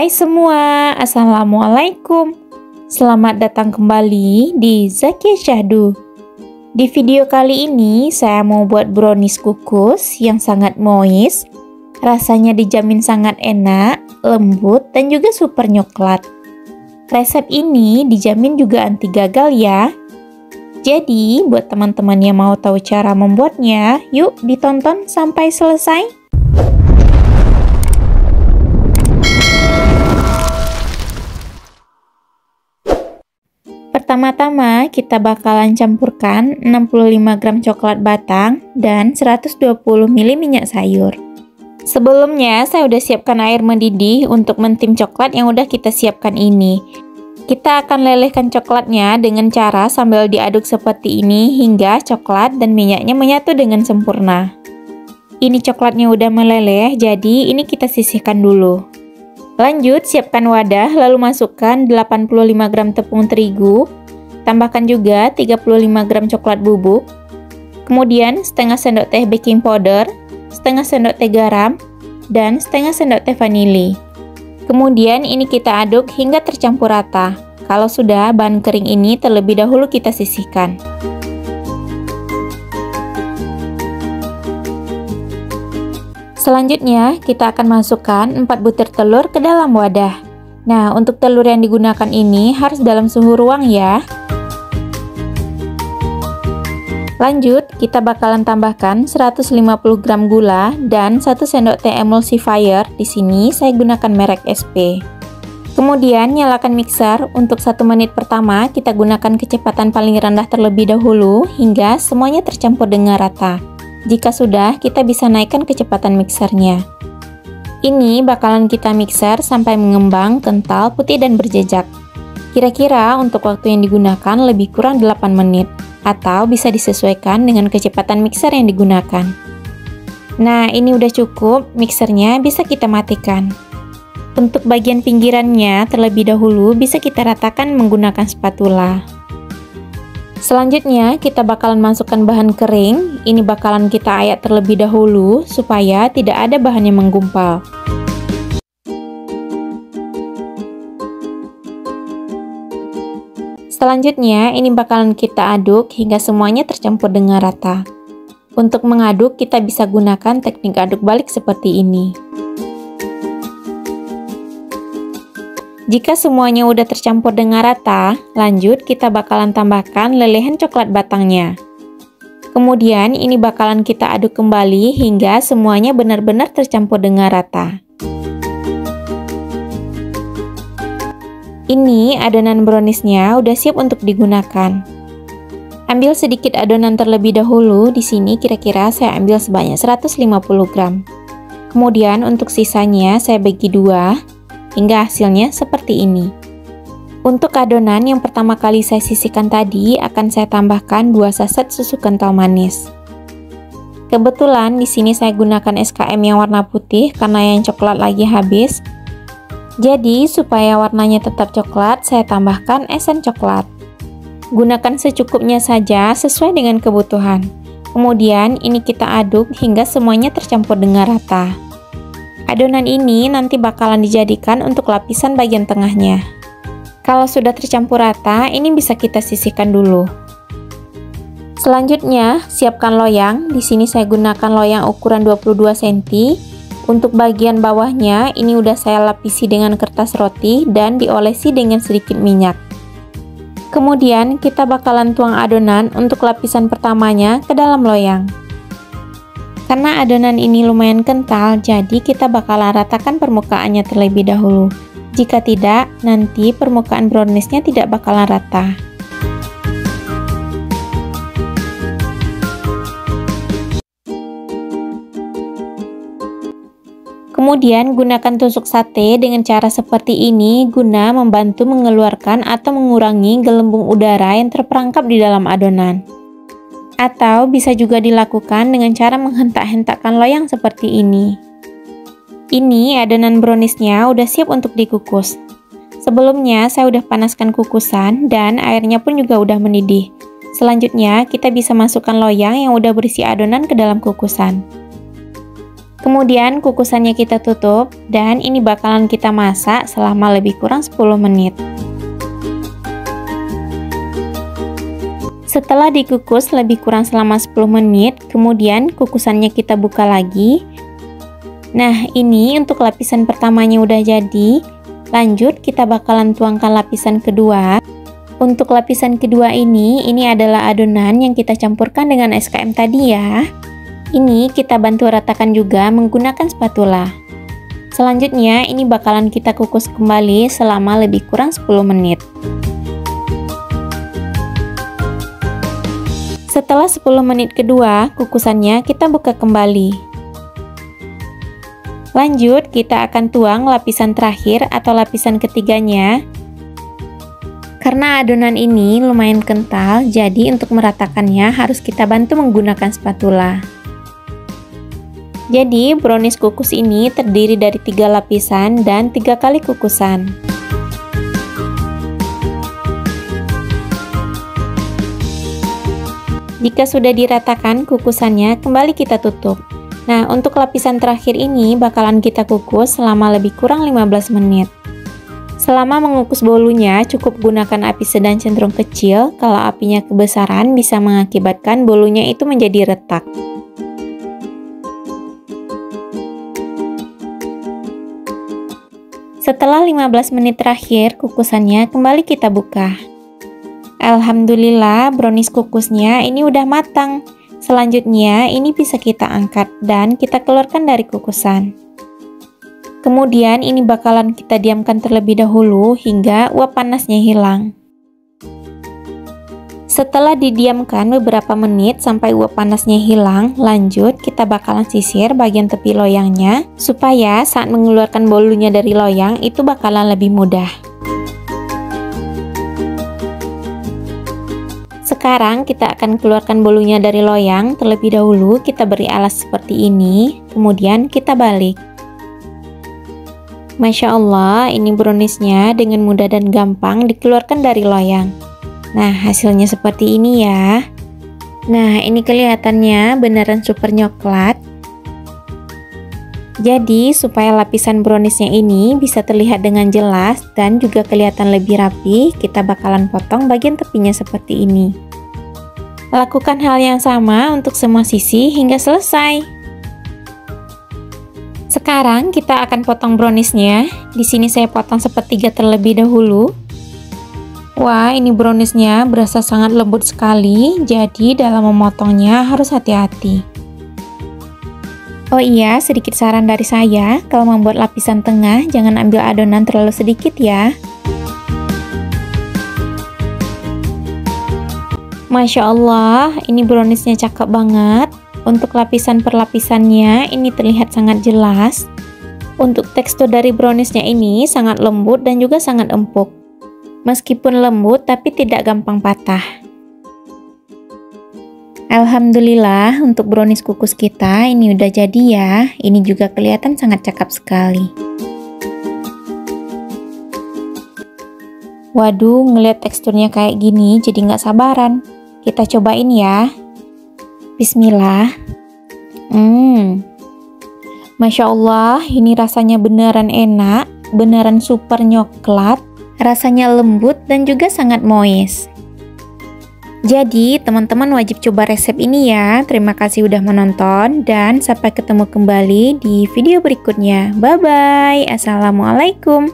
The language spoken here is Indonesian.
Hai semua, Assalamualaikum. Selamat datang kembali di Zakia Syahdu. Di video kali ini saya mau buat brownies kukus yang sangat moist. Rasanya dijamin sangat enak, lembut, dan juga super coklat. Resep ini dijamin juga anti gagal ya. Jadi buat teman-teman yang mau tahu cara membuatnya, yuk ditonton sampai selesai. Pertama-tama kita bakalan campurkan 65 gram coklat batang dan 120 ml minyak sayur. Sebelumnya saya udah siapkan air mendidih untuk mentim coklat yang udah kita siapkan ini. Kita akan lelehkan coklatnya dengan cara sambil diaduk seperti ini hingga coklat dan minyaknya menyatu dengan sempurna. Ini coklatnya udah meleleh, jadi ini kita sisihkan dulu. Lanjut, siapkan wadah, lalu masukkan 85 gram tepung terigu, tambahkan juga 35 gram coklat bubuk, kemudian setengah sendok teh baking powder, setengah sendok teh garam, dan setengah sendok teh vanili. Kemudian ini kita aduk hingga tercampur rata. Kalau sudah, bahan kering ini terlebih dahulu kita sisihkan. Selanjutnya, kita akan masukkan 4 butir telur ke dalam wadah. Nah, untuk telur yang digunakan ini harus dalam suhu ruang ya. Lanjut, kita bakalan tambahkan 150 gram gula dan 1 sendok teh emulsifier. Di sini saya gunakan merek SP. Kemudian, nyalakan mixer. Untuk 1 menit pertama, kita gunakan kecepatan paling rendah terlebih dahulu hingga semuanya tercampur dengan rata. Jika sudah, kita bisa naikkan kecepatan mixernya. Ini bakalan kita mixer sampai mengembang, kental, putih, dan berjejak. Kira-kira untuk waktu yang digunakan lebih kurang 8 menit, atau bisa disesuaikan dengan kecepatan mixer yang digunakan. Nah, ini udah cukup, mixernya bisa kita matikan. Untuk bagian pinggirannya, terlebih dahulu bisa kita ratakan menggunakan spatula. Selanjutnya, kita bakalan masukkan bahan kering. Ini bakalan kita ayak terlebih dahulu supaya tidak ada bahan yang menggumpal. Selanjutnya, ini bakalan kita aduk hingga semuanya tercampur dengan rata. Untuk mengaduk, kita bisa gunakan teknik aduk balik seperti ini. Jika semuanya udah tercampur dengan rata, lanjut kita bakalan tambahkan lelehan coklat batangnya. Kemudian ini bakalan kita aduk kembali hingga semuanya benar-benar tercampur dengan rata. Ini adonan browniesnya udah siap untuk digunakan. Ambil sedikit adonan terlebih dahulu, di sini kira-kira saya ambil sebanyak 150 gram. Kemudian untuk sisanya saya bagi dua, hingga hasilnya seperti ini. Untuk adonan yang pertama kali saya sisihkan tadi, akan saya tambahkan 2 saset susu kental manis. Kebetulan di sini saya gunakan SKM yang warna putih karena yang coklat lagi habis. Jadi supaya warnanya tetap coklat, saya tambahkan esen coklat. Gunakan secukupnya saja sesuai dengan kebutuhan. Kemudian ini kita aduk hingga semuanya tercampur dengan rata. Adonan ini nanti bakalan dijadikan untuk lapisan bagian tengahnya. Kalau sudah tercampur rata, ini bisa kita sisihkan dulu. Selanjutnya, siapkan loyang. Di sini saya gunakan loyang ukuran 22 cm. Untuk bagian bawahnya, ini udah saya lapisi dengan kertas roti dan diolesi dengan sedikit minyak. Kemudian, kita bakalan tuang adonan untuk lapisan pertamanya ke dalam loyang. Karena adonan ini lumayan kental, jadi kita bakalan ratakan permukaannya terlebih dahulu. Jika tidak, nanti permukaan browniesnya tidak bakalan rata. Kemudian gunakan tusuk sate dengan cara seperti ini guna membantu mengeluarkan atau mengurangi gelembung udara yang terperangkap di dalam adonan. Atau bisa juga dilakukan dengan cara menghentak-hentakkan loyang seperti ini. Ini adonan browniesnya udah siap untuk dikukus. Sebelumnya saya udah panaskan kukusan dan airnya pun juga udah mendidih. Selanjutnya kita bisa masukkan loyang yang udah berisi adonan ke dalam kukusan. Kemudian kukusannya kita tutup dan ini bakalan kita masak selama lebih kurang 10 menit. Setelah dikukus lebih kurang selama 10 menit, kemudian kukusannya kita buka lagi. Nah, ini untuk lapisan pertamanya udah jadi. Lanjut, kita bakalan tuangkan lapisan kedua. Untuk lapisan kedua ini adalah adonan yang kita campurkan dengan SKM tadi ya. Ini kita bantu ratakan juga menggunakan spatula. Selanjutnya ini bakalan kita kukus kembali selama lebih kurang 10 menit. Setelah 10 menit kedua, kukusannya kita buka kembali. Lanjut, kita akan tuang lapisan terakhir atau lapisan ketiganya. Karena adonan ini lumayan kental, jadi untuk meratakannya harus kita bantu menggunakan spatula. Jadi, brownies kukus ini terdiri dari 3 lapisan dan 3 kali kukusan. Jika sudah diratakan kukusannya, kembali kita tutup. Nah, untuk lapisan terakhir ini bakalan kita kukus selama lebih kurang 15 menit. Selama mengukus bolunya, cukup gunakan api sedang cenderung kecil. Kalau apinya kebesaran, bisa mengakibatkan bolunya itu menjadi retak. Setelah 15 menit terakhir, kukusannya kembali kita buka. Alhamdulillah, brownies kukusnya ini udah matang. Selanjutnya, ini bisa kita angkat dan kita keluarkan dari kukusan. Kemudian, ini bakalan kita diamkan terlebih dahulu hingga uap panasnya hilang. Setelah didiamkan beberapa menit sampai uap panasnya hilang, lanjut kita bakalan sisir bagian tepi loyangnya supaya saat mengeluarkan bolunya dari loyang itu bakalan lebih mudah. Sekarang kita akan keluarkan bolunya dari loyang. Terlebih dahulu kita beri alas seperti ini, kemudian kita balik. Masya Allah, ini browniesnya dengan mudah dan gampang dikeluarkan dari loyang. Nah, hasilnya seperti ini ya. Nah, ini kelihatannya beneran super coklat. Jadi, supaya lapisan browniesnya ini bisa terlihat dengan jelas dan juga kelihatan lebih rapi, kita bakalan potong bagian tepinya seperti ini. Lakukan hal yang sama untuk semua sisi hingga selesai. Sekarang kita akan potong browniesnya. Di sini saya potong sepertiga terlebih dahulu. Wah, ini browniesnya berasa sangat lembut sekali, jadi dalam memotongnya harus hati-hati. Oh iya, sedikit saran dari saya, kalau membuat lapisan tengah, jangan ambil adonan terlalu sedikit ya. Masya Allah, ini browniesnya cakep banget. Untuk lapisan per lapisannya, ini terlihat sangat jelas. Untuk tekstur dari browniesnya ini sangat lembut dan juga sangat empuk. Meskipun lembut, tapi tidak gampang patah. Alhamdulillah, untuk brownies kukus kita ini udah jadi ya. Ini juga kelihatan sangat cakep sekali. Waduh, ngeliat teksturnya kayak gini jadi nggak sabaran. Kita cobain ya. Bismillah. Masya Allah, ini rasanya beneran enak, beneran super coklat. Rasanya lembut dan juga sangat moist. Jadi, teman-teman wajib coba resep ini ya. Terima kasih udah menonton dan sampai ketemu kembali di video berikutnya. Bye-bye. Assalamualaikum.